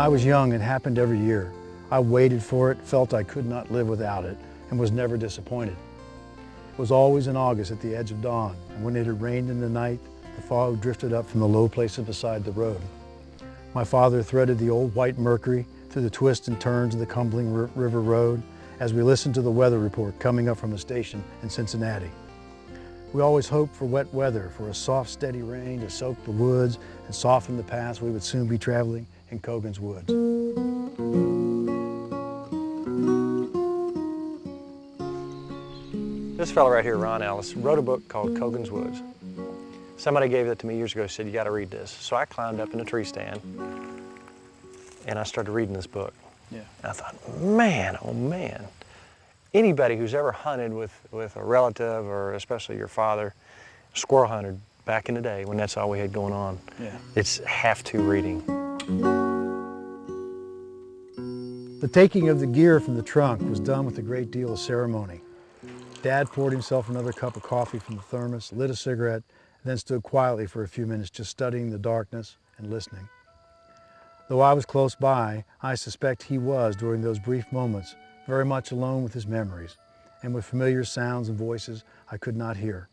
I was young, it happened every year. I waited for it, felt I could not live without it, and was never disappointed. It was always in August at the edge of dawn, and when it had rained in the night, the fog drifted up from the low places beside the road. My father threaded the old white Mercury through the twists and turns of the Cumberland River Road as we listened to the weather report coming up from a station in Cincinnati. We always hoped for wet weather, for a soft, steady rain to soak the woods and soften the paths we would soon be traveling in Coganswoods. This fellow right here, Ron Ellis, wrote a book called Coganswoods. Somebody gave it to me years ago, said, you gotta read this. So I climbed up in a tree stand and I started reading this book. Yeah. And I thought, man, oh man. Anybody who's ever hunted with a relative, or especially your father, squirrel hunted back in the day when that's all we had going on, Yeah. it's have-to reading. The taking of the gear from the trunk was done with a great deal of ceremony. Dad poured himself another cup of coffee from the thermos, lit a cigarette, and then stood quietly for a few minutes just studying the darkness and listening. Though I was close by, I suspect he was, during those brief moments, very much alone with his memories, and with familiar sounds and voices I could not hear.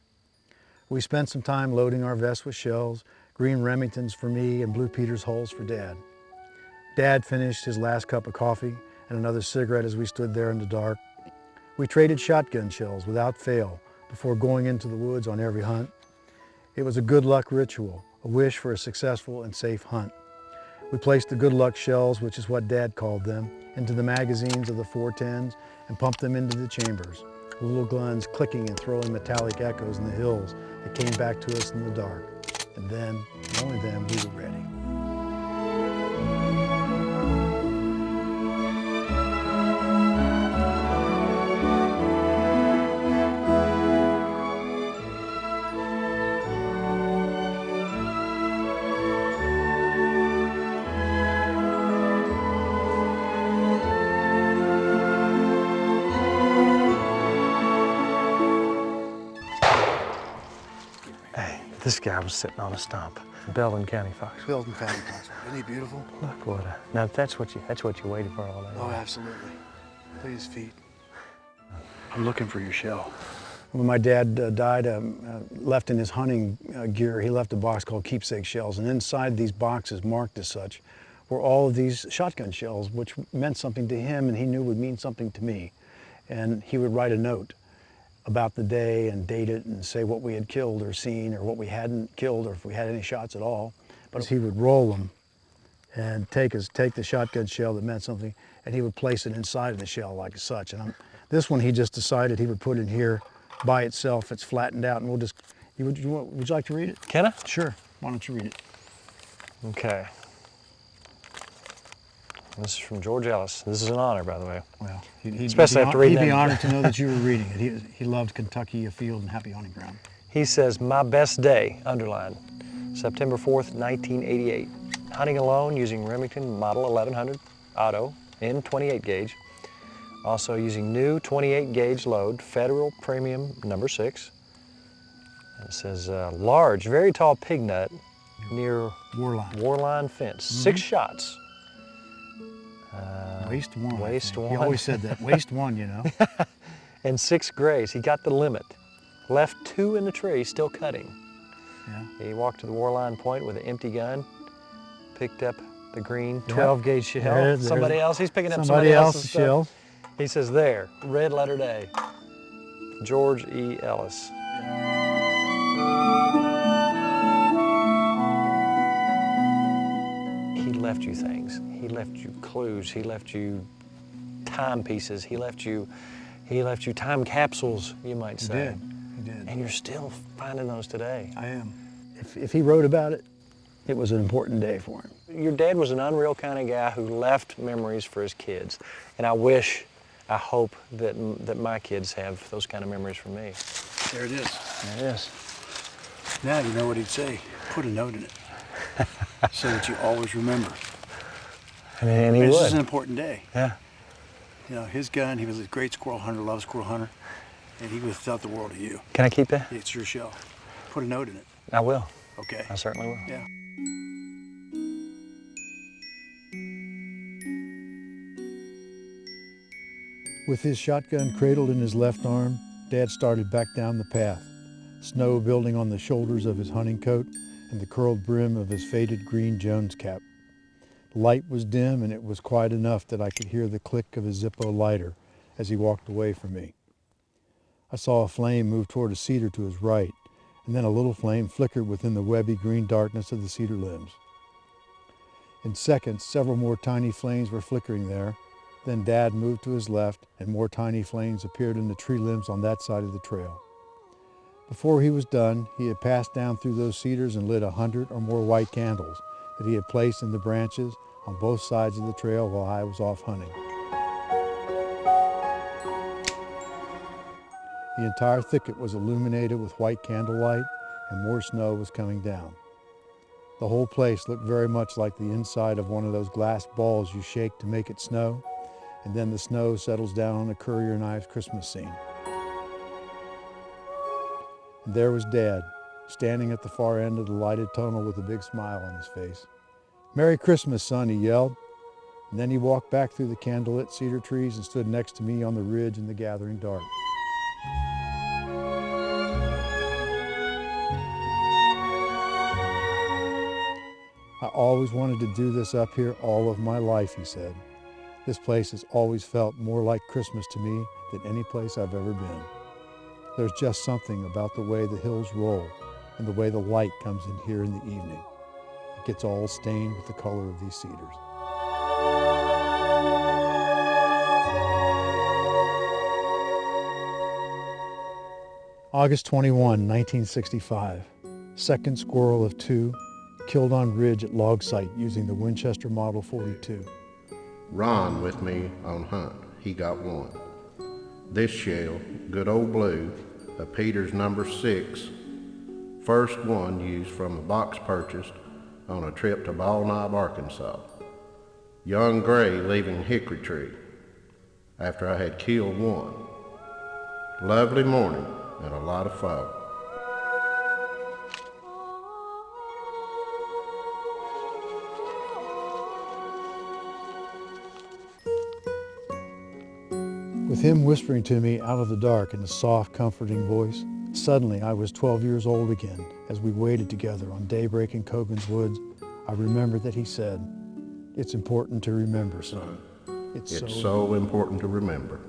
We spent some time loading our vests with shells, green Remingtons for me and Blue Peter's holes for Dad. Dad finished his last cup of coffee and another cigarette as we stood there in the dark. We traded shotgun shells without fail before going into the woods on every hunt. It was a good luck ritual, a wish for a successful and safe hunt. We placed the good luck shells, which is what Dad called them, into the magazines of the 410s and pumped them into the chambers, the little guns clicking and throwing metallic echoes in the hills that came back to us in the dark. And then, and only then, we were ready. This guy was sitting on a stump. Belden County Fox. Belden County Fox. Isn't he beautiful? Look what now that's what you waited for all day. Oh, absolutely. Look at his feet. I'm looking for your shell. When my dad died, left in his hunting gear, he left a box called keepsake shells, and inside these boxes, marked as such, were all of these shotgun shells, which meant something to him and he knew would mean something to me. And he would write a note about the day and date it and say what we had killed or seen or what we hadn't killed or if we had any shots at all. But he would roll them and take the shotgun shell that meant something, and he would place it inside of the shell like such. And this one he just decided he would put in here by itself. It's flattened out, and we'll just, would you like to read it? Can I? Sure. Why don't you read it? Okay. This is from George Ellis. This is an honor, by the way. Well, especially after reading he'd be that. honored to know that you were reading it. He loved Kentucky, a field, and happy hunting ground. He says, my best day, underlined, September 4th, 1988. Hunting alone using Remington Model 1100 Auto in 28 gauge. Also using new 28 gauge load, Federal Premium number 6. And it says, large, very tall pig nut near Warline fence. 6 shots. Waste one. Waste one. He always said that. Waste one, you know. And 6 grays. He got the limit. Left 2 in the tree, still cutting. Yeah. He walked to the Warline point with an empty gun, picked up the green 12 gauge shell. Somebody else. He's picking up somebody else's shell. He says, there, red letter day. George E. Ellis. He left you things. He left you clues. He left you timepieces. He left you time capsules, you might say. He did. And you're still finding those today. I am. If he wrote about it, it was an important day for him. Your dad was an unreal kind of guy who left memories for his kids. And I hope that my kids have those kind of memories from me. There it is. There it is. Now you know what he'd say. Put a note in it so that you always remember. And he would. This is an important day. Yeah. You know, his gun, he was a great squirrel hunter, loved squirrel hunter, and he would have thought the world of you. Can I keep that? It's your shell. Put a note in it. I will. Okay. I certainly will. Yeah. With his shotgun cradled in his left arm, Dad started back down the path, snow building on the shoulders of his hunting coat and the curled brim of his faded green Jones cap. The light was dim, and it was quiet enough that I could hear the click of his Zippo lighter as he walked away from me. I saw a flame move toward a cedar to his right, and then a little flame flickered within the webby green darkness of the cedar limbs. In seconds, several more tiny flames were flickering there. Then Dad moved to his left, and more tiny flames appeared in the tree limbs on that side of the trail. Before he was done, he had passed down through those cedars and lit 100 or more white candles that he had placed in the branches on both sides of the trail while I was off hunting. The entire thicket was illuminated with white candlelight, and more snow was coming down. The whole place looked very much like the inside of one of those glass balls you shake to make it snow, and then the snow settles down on a Currier and Ives Christmas scene. And there was Dad, standing at the far end of the lighted tunnel with a big smile on his face. "Merry Christmas, son," he yelled. And then he walked back through the candlelit cedar trees and stood next to me on the ridge in the gathering dark. "I always wanted to do this up here all of my life," he said. "This place has always felt more like Christmas to me than any place I've ever been. There's just something about the way the hills roll and the way the light comes in here in the evening. It gets all stained with the color of these cedars." August 21, 1965. Second squirrel of 2, killed on ridge at log site using the Winchester Model 42. Ron with me on hunt. He got 1. This shell, good old blue, a Peters number 6, first one used from a box purchased on a trip to Ball Knob, Arkansas. Young gray leaving Hickory Tree after I had killed 1. Lovely morning and a lot of fog. With him whispering to me out of the dark in a soft, comforting voice, suddenly I was 12 years old again. As we waited together on daybreak in Coganswoods, I remembered that he said, "It's important to remember, son. It's so important to remember."